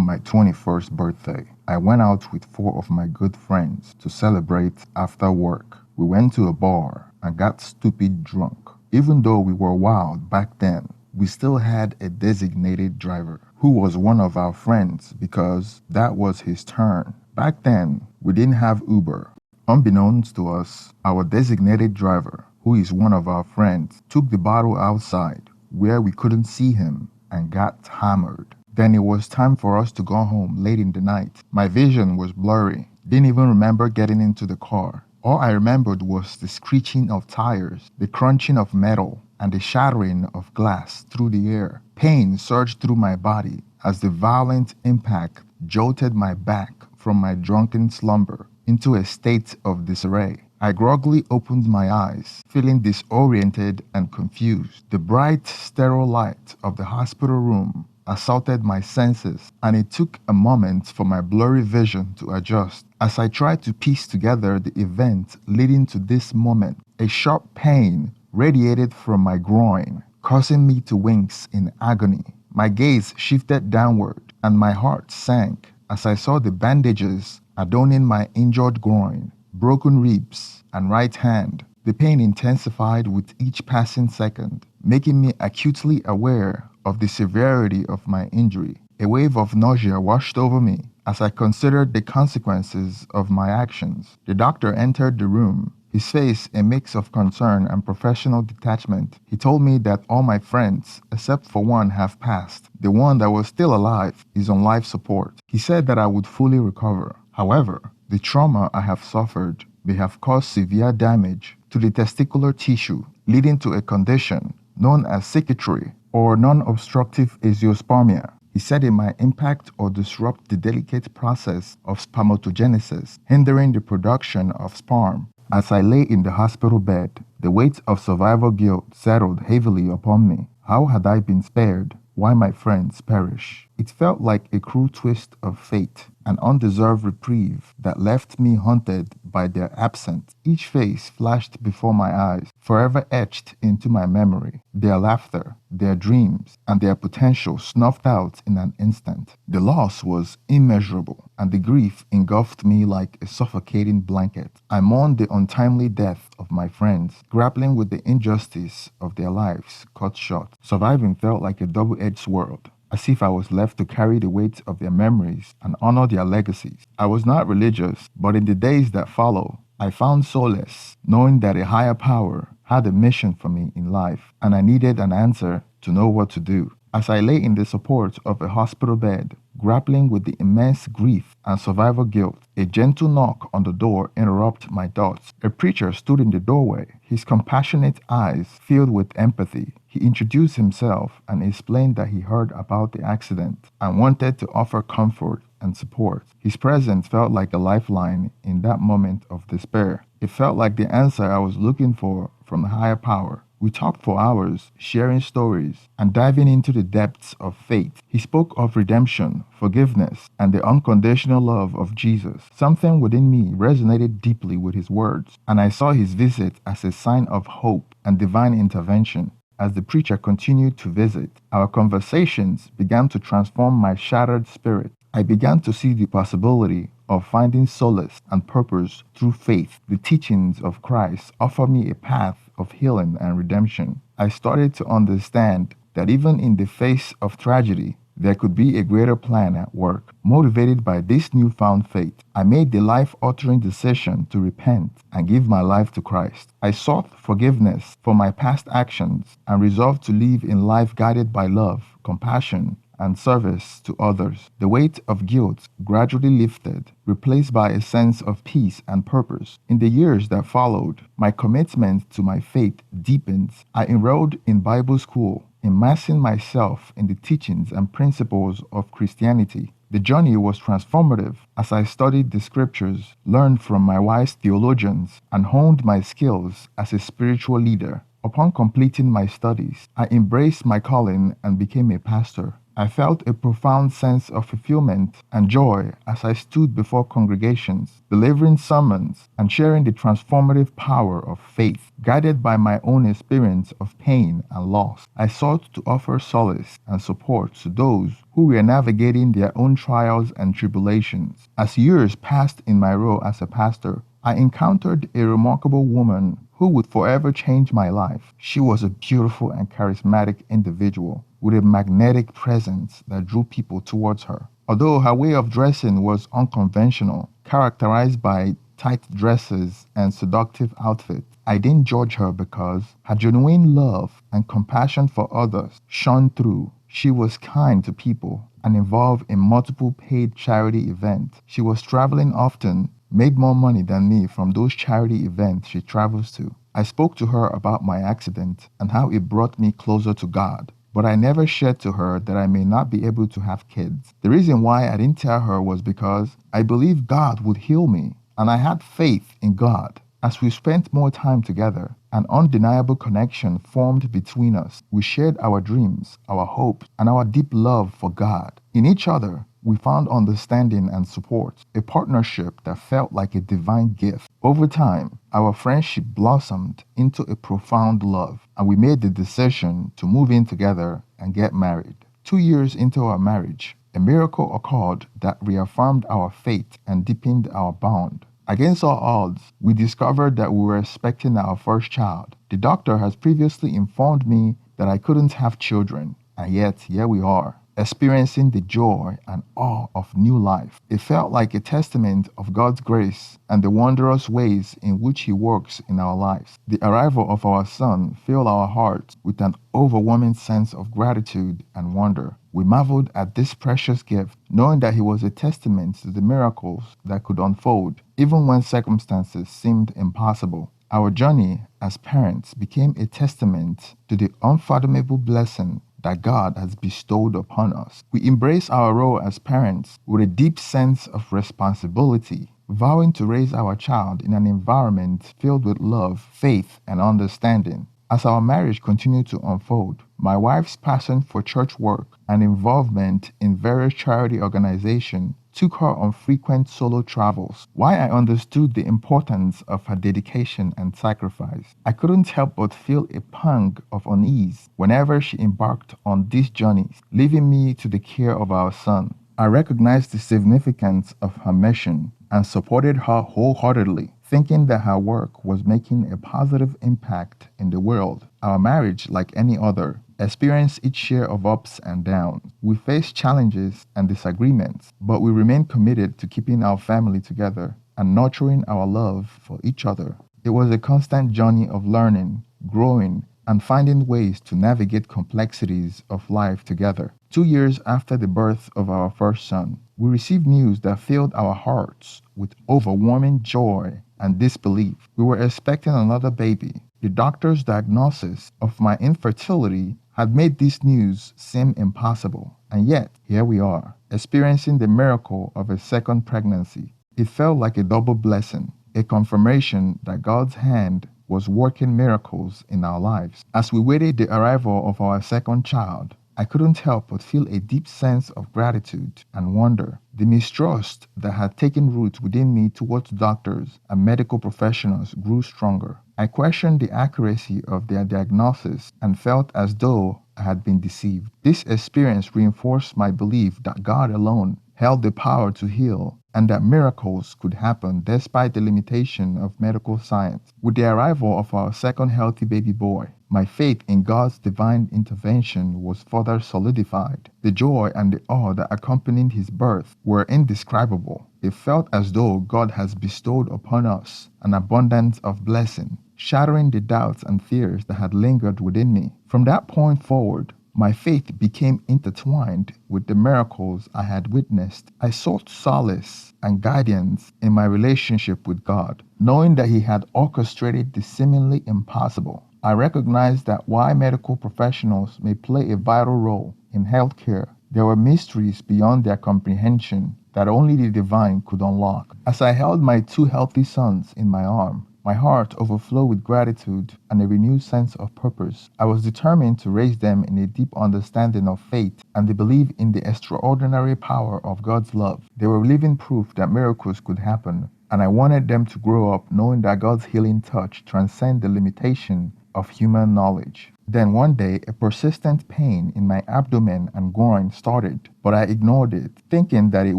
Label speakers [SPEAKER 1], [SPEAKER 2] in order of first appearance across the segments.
[SPEAKER 1] my 21st birthday, I went out with four of my good friends to celebrate after work. We went to a bar and got stupid drunk. Even though we were wild back then, we still had a designated driver who was one of our friends because that was his turn. Back then, we didn't have Uber. Unbeknownst to us, our designated driver, who is one of our friends, took the bottle outside where we couldn't see him and got hammered. Then it was time for us to go home late in the night. My vision was blurry. Didn't even remember getting into the car. All I remembered was the screeching of tires, the crunching of metal, and the shattering of glass through the air. Pain surged through my body as the violent impact jolted my back from my drunken slumber into a state of disarray. I groggily opened my eyes, feeling disoriented and confused. The bright, sterile light of the hospital room assaulted my senses, and it took a moment for my blurry vision to adjust. As I tried to piece together the event leading to this moment, a sharp pain radiated from my groin, causing me to wince in agony. My gaze shifted downward, and my heart sank as I saw the bandages adorning my injured groin, broken ribs, and right hand. The pain intensified with each passing second, making me acutely aware of the severity of my injury. A wave of nausea washed over me as I considered the consequences of my actions. The doctor entered the room, his face a mix of concern and professional detachment. He told me that all my friends, except for one, have passed. The one that was still alive is on life support. He said that I would fully recover. However, the trauma I have suffered may have caused severe damage to the testicular tissue, leading to a condition known as cicatrix or non-obstructive azoospermia. He said it might impact or disrupt the delicate process of spermatogenesis, hindering the production of sperm. As I lay in the hospital bed, the weight of survival guilt settled heavily upon me. How had I been spared? Why my friends perish? It felt like a cruel twist of fate, an undeserved reprieve that left me haunted by their absence. Each face flashed before my eyes, forever etched into my memory. Their laughter, their dreams, and their potential snuffed out in an instant. The loss was immeasurable, and the grief engulfed me like a suffocating blanket. I mourned the untimely death of my friends, grappling with the injustice of their lives cut short. Surviving felt like a double-edged sword, as if I was left to carry the weight of their memories and honor their legacies. I was not religious, but in the days that followed, I found solace knowing that a higher power had a mission for me in life, and I needed an answer to know what to do. As I lay in the support of a hospital bed, grappling with the immense grief and survival guilt, a gentle knock on the door interrupted my thoughts. A preacher stood in the doorway, his compassionate eyes filled with empathy. He introduced himself and explained that he heard about the accident and wanted to offer comfort and support. His presence felt like a lifeline in that moment of despair. It felt like the answer I was looking for from a higher power. We talked for hours, sharing stories and diving into the depths of faith. He spoke of redemption, forgiveness, and the unconditional love of Jesus. Something within me resonated deeply with his words, and I saw his visit as a sign of hope and divine intervention. As the preacher continued to visit, our conversations began to transform my shattered spirit. I began to see the possibility of finding solace and purpose through faith. The teachings of Christ offer me a path of healing and redemption. I started to understand that even in the face of tragedy, there could be a greater plan at work. Motivated by this newfound faith, I made the life-altering decision to repent and give my life to Christ. I sought forgiveness for my past actions and resolved to live in life guided by love, compassion, and service to others. The weight of guilt gradually lifted, replaced by a sense of peace and purpose. In the years that followed, my commitment to my faith deepened. I enrolled in Bible school, immersing myself in the teachings and principles of Christianity. The journey was transformative as I studied the scriptures, learned from my wise theologians, and honed my skills as a spiritual leader. Upon completing my studies, I embraced my calling and became a pastor. I felt a profound sense of fulfillment and joy as I stood before congregations, delivering sermons and sharing the transformative power of faith. Guided by my own experience of pain and loss, I sought to offer solace and support to those who were navigating their own trials and tribulations. As years passed in my role as a pastor, I encountered a remarkable woman who would forever change my life. She was a beautiful and charismatic individual with a magnetic presence that drew people towards her. Although her way of dressing was unconventional, characterized by tight dresses and seductive outfits, I didn't judge her because her genuine love and compassion for others shone through. She was kind to people and involved in multiple paid charity events. She was traveling often, made more money than me from those charity events she travels to. I spoke to her about my accident and how it brought me closer to God. But I never shared to her that I may not be able to have kids. The reason why I didn't tell her was because I believed God would heal me, and I had faith in God. As we spent more time together, an undeniable connection formed between us. We shared our dreams, our hopes, and our deep love for God. In each other, we found understanding and support, a partnership that felt like a divine gift. Over time, our friendship blossomed into a profound love, and we made the decision to move in together and get married. 2 years into our marriage, a miracle occurred that reaffirmed our faith and deepened our bond. Against all odds, we discovered that we were expecting our first child. The doctor has previously informed me that I couldn't have children, and yet here we are, experiencing the joy and awe of new life. It felt like a testament of God's grace and the wondrous ways in which He works in our lives. The arrival of our son filled our hearts with an overwhelming sense of gratitude and wonder. We marveled at this precious gift, knowing that he was a testament to the miracles that could unfold, even when circumstances seemed impossible. Our journey as parents became a testament to the unfathomable blessing that God has bestowed upon us. We embrace our role as parents with a deep sense of responsibility, vowing to raise our child in an environment filled with love, faith, and understanding. As our marriage continued to unfold, my wife's passion for church work and involvement in various charity organizations took her on frequent solo travels. While I understood the importance of her dedication and sacrifice, I couldn't help but feel a pang of unease whenever she embarked on these journeys, leaving me to the care of our son. I recognized the significance of her mission and supported her wholeheartedly, thinking that her work was making a positive impact in the world. Our marriage, like any other, experienced its share of ups and downs. We faced challenges and disagreements, but we remained committed to keeping our family together and nurturing our love for each other. It was a constant journey of learning, growing, and finding ways to navigate complexities of life together. 2 years after the birth of our first son, we received news that filled our hearts with overwhelming joy and disbelief. We were expecting another baby. The doctor's diagnosis of my infertility had made this news seem impossible, and yet here we are, experiencing the miracle of a second pregnancy. It felt like a double blessing, a confirmation that God's hand was working miracles in our lives. As we waited the arrival of our second child, I couldn't help but feel a deep sense of gratitude and wonder. The mistrust that had taken root within me towards doctors and medical professionals grew stronger. I questioned the accuracy of their diagnosis and felt as though I had been deceived. This experience reinforced my belief that God alone held the power to heal and that miracles could happen despite the limitation of medical science. With the arrival of our second healthy baby boy, my faith in God's divine intervention was further solidified. The joy and the awe that accompanied his birth were indescribable. It felt as though God has bestowed upon us an abundance of blessing, shattering the doubts and fears that had lingered within me. From that point forward, my faith became intertwined with the miracles I had witnessed. I sought solace and guidance in my relationship with God, knowing that He had orchestrated the seemingly impossible. I recognized that while medical professionals may play a vital role in healthcare, there were mysteries beyond their comprehension that only the divine could unlock. As I held my two healthy sons in my arm, My heart overflowed with gratitude and a renewed sense of purpose. I was determined to raise them in a deep understanding of faith and the belief in the extraordinary power of God's love. They were living proof that miracles could happen, and I wanted them to grow up knowing that God's healing touch transcends the limitation of human knowledge. Then one day, a persistent pain in my abdomen and groin started, but I ignored it, thinking that it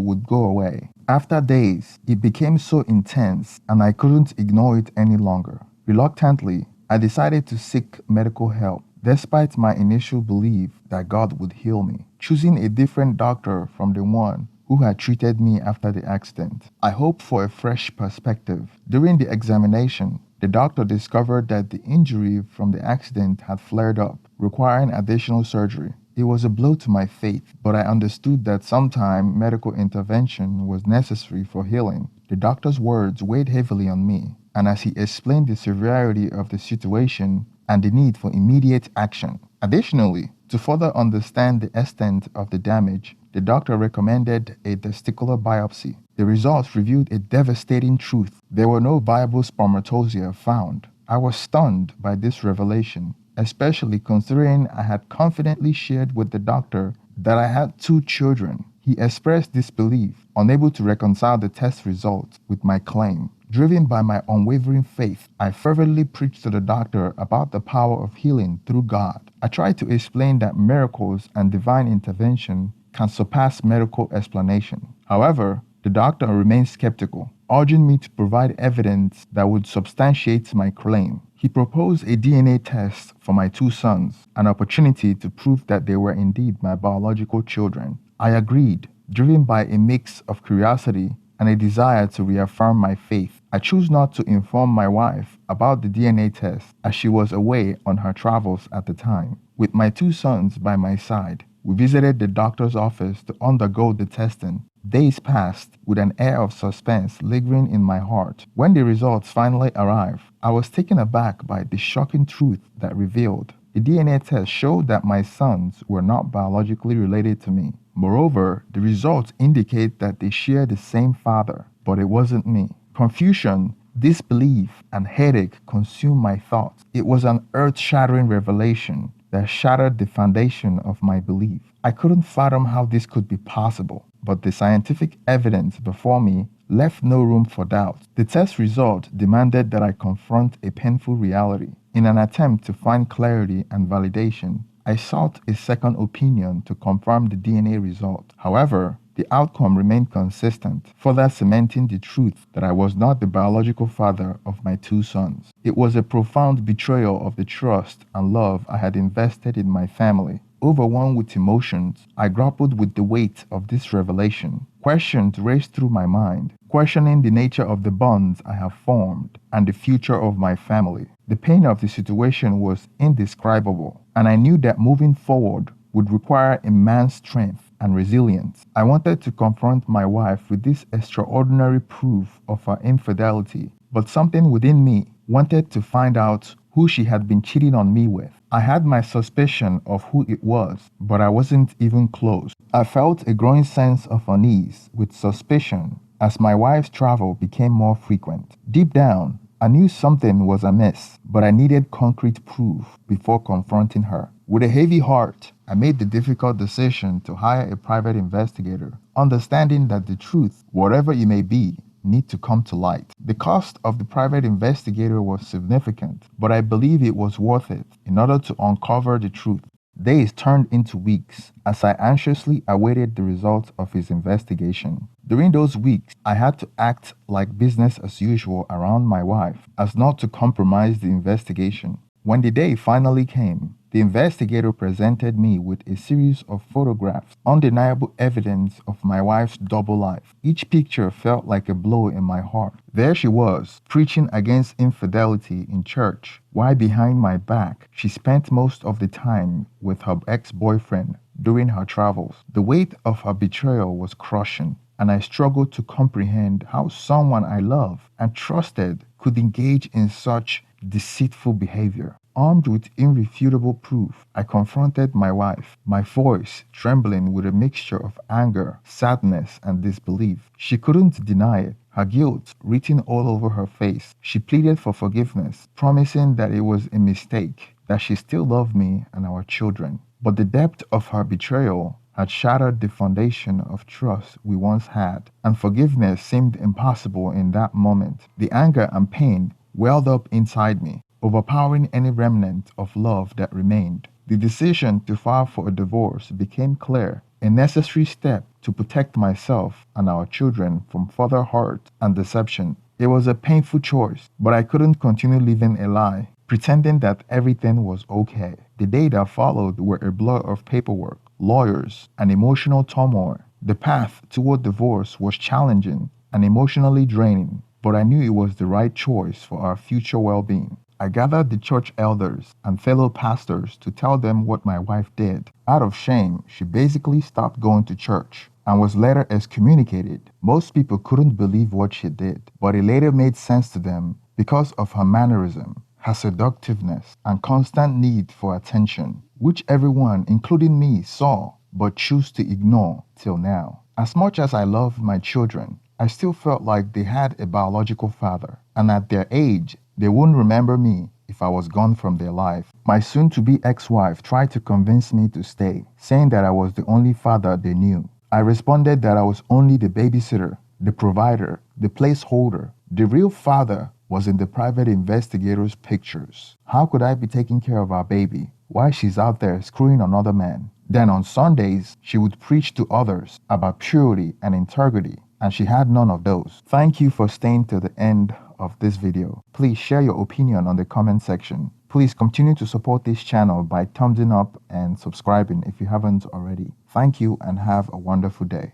[SPEAKER 1] would go away. After days, it became so intense and I couldn't ignore it any longer. Reluctantly, I decided to seek medical help, despite my initial belief that God would heal me, choosing a different doctor from the one who had treated me after the accident. I hoped for a fresh perspective. During the examination, the doctor discovered that the injury from the accident had flared up, requiring additional surgery. It was a blow to my faith, but I understood that sometime medical intervention was necessary for healing. The doctor's words weighed heavily on me, and as he explained the severity of the situation and the need for immediate action. Additionally, to further understand the extent of the damage, the doctor recommended a testicular biopsy. The results revealed a devastating truth. There were no viable spermatozoa found. I was stunned by this revelation, especially considering I had confidently shared with the doctor that I had 2 children. He expressed disbelief, unable to reconcile the test results with my claim. Driven by my unwavering faith, I fervently preached to the doctor about the power of healing through God. I tried to explain that miracles and divine intervention can surpass medical explanation. However, the doctor remained skeptical, urging me to provide evidence that would substantiate my claim. He proposed a DNA test for my 2 sons, an opportunity to prove that they were indeed my biological children. I agreed, driven by a mix of curiosity and a desire to reaffirm my faith. I chose not to inform my wife about the DNA test as she was away on her travels at the time. With my 2 sons by my side, we visited the doctor's office to undergo the testing. Days passed with an air of suspense lingering in my heart. When the results finally arrived, I was taken aback by the shocking truth that revealed. The DNA test showed that my sons were not biologically related to me. Moreover, the results indicate that they share the same father, but it wasn't me. Confusion, disbelief, and headache consumed my thoughts. It was an earth-shattering revelation that shattered the foundation of my belief. I couldn't fathom how this could be possible, but the scientific evidence before me left no room for doubt. The test result demanded that I confront a painful reality. In an attempt to find clarity and validation, I sought a second opinion to confirm the DNA result. However, the outcome remained consistent, further cementing the truth that I was not the biological father of my 2 sons. It was a profound betrayal of the trust and love I had invested in my family. Overwhelmed with emotions, I grappled with the weight of this revelation. Questions raced through my mind, questioning the nature of the bonds I have formed and the future of my family. The pain of the situation was indescribable, and I knew that moving forward would require immense strength and resilience. I wanted to confront my wife with this extraordinary proof of her infidelity, but something within me wanted to find out who she had been cheating on me with. I had my suspicion of who it was, but I wasn't even close. I felt a growing sense of unease with suspicion as my wife's travel became more frequent. Deep down, I knew something was amiss, but I needed concrete proof before confronting her. With a heavy heart, I made the difficult decision to hire a private investigator, understanding that the truth, whatever it may be, need to come to light. The cost of the private investigator was significant, but I believe it was worth it in order to uncover the truth. Days turned into weeks as I anxiously awaited the results of his investigation. During those weeks, I had to act like business as usual around my wife, as not to compromise the investigation. When the day finally came, the investigator presented me with a series of photographs, undeniable evidence of my wife's double life. Each picture felt like a blow in my heart. There she was, preaching against infidelity in church, while behind my back, she spent most of the time with her ex-boyfriend during her travels. The weight of her betrayal was crushing, and I struggled to comprehend how someone I loved and trusted could engage in such deceitful behavior. Armed with irrefutable proof, I confronted my wife, my voice trembling with a mixture of anger, sadness, and disbelief. She couldn't deny it. Her guilt written all over her face. She pleaded for forgiveness, promising that it was a mistake, that she still loved me and our children. But the depth of her betrayal had shattered the foundation of trust we once had, and forgiveness seemed impossible in that moment. The anger and pain welled up inside me, overpowering any remnant of love that remained. The decision to file for a divorce became clear, a necessary step to protect myself and our children from further hurt and deception. It was a painful choice, but I couldn't continue living a lie, pretending that everything was okay. The day that followed were a blur of paperwork, lawyers, and emotional turmoil. The path toward divorce was challenging and emotionally draining, but I knew it was the right choice for our future well-being. I gathered the church elders and fellow pastors to tell them what my wife did. Out of shame, she basically stopped going to church and was later excommunicated. Most people couldn't believe what she did, but it later made sense to them because of her mannerism, her seductiveness, and constant need for attention, which everyone, including me, saw but chose to ignore till now. As much as I loved my children, I still felt like they had a biological father, and at their age, they wouldn't remember me if I was gone from their life. My soon-to-be ex-wife tried to convince me to stay, saying that I was the only father they knew. I responded that I was only the babysitter, the provider, the placeholder. The real father was in the private investigator's pictures. How could I be taking care of our baby while she's out there screwing another man? Then on Sundays, she would preach to others about purity and integrity, and she had none of those. Thank you for staying to the end of this video. Please share your opinion on the comment section. Please continue to support this channel by thumbsing up and subscribing if you haven't already. Thank you and have a wonderful day.